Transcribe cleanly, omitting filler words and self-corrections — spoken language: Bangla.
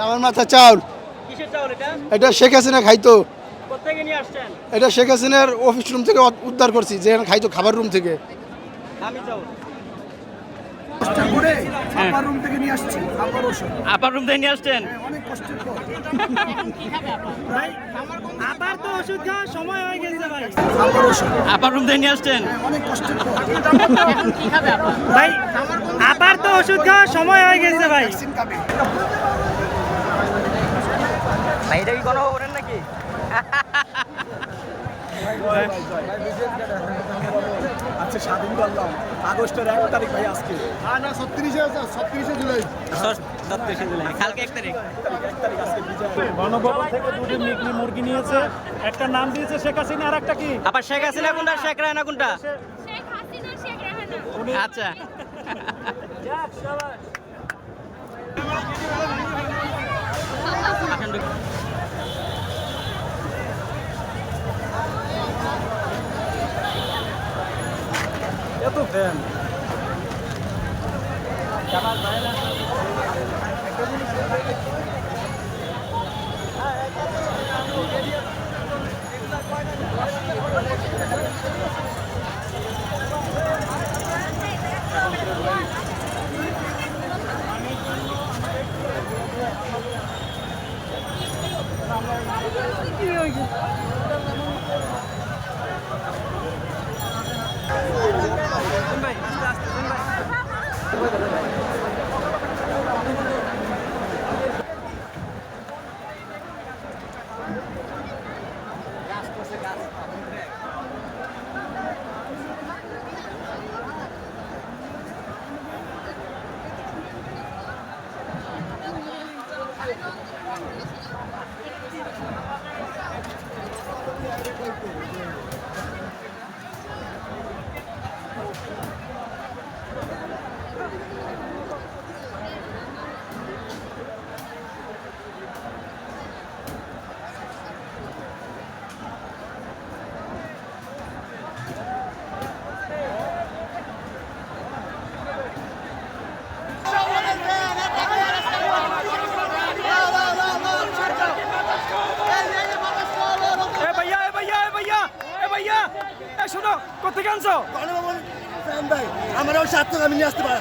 আমার মাথা চাউল। কিসের চাউল এটা? এটা শেখ হাসিনা খাইতো। কোত্থেকে নিয়ে আসছেন? এটা শেখ হাসিনার অফিস রুম থেকে উদ্ধার করছি, যেখানে খাইতো খাবার রুম থেকে। আমি চাউল আপার রুম থেকে নিয়ে আসছি। আপার রুম থেকে নিয়ে আসছেন? অনেক কষ্টের পর ভাই আপার তো ওষুধ খাওয়ার সময় হয়ে গেছে ভাই। আপার ওষুধ আপার রুম থেকে নিয়ে আসছেন? অনেক কষ্টের পর ভাই আপার তো ওষুধ খাওয়ার সময় হয়ে গেছে ভাই। ভ্যাকসিন খাবে। ভাই এটা কি কোনো খবরের নাকি? আচ্ছা স্বাধীন করলাম আগস্টের 1 তারিখ ভাই আজকে। না 36 জুলাই। 37 জুলাই, কালকে 1 তারিখ। 1 তারিখ আজকে বিজয়। গণভবন থেকে দুটি মিগলি মুরগি নিয়েছে, একটা নাম দিয়েছে শেখ হাসিনা আর একটা কি আবার শেখ হাসিনা কোনটা, শেখ রেহানা কোনটা? শেখ হাসিনা শেখ রেহানা। আচ্ছা এত ফ্যান শোনো কোথেকে আনছো? আমারও 7 টাকা আমি নিয়ে আসতে পারি।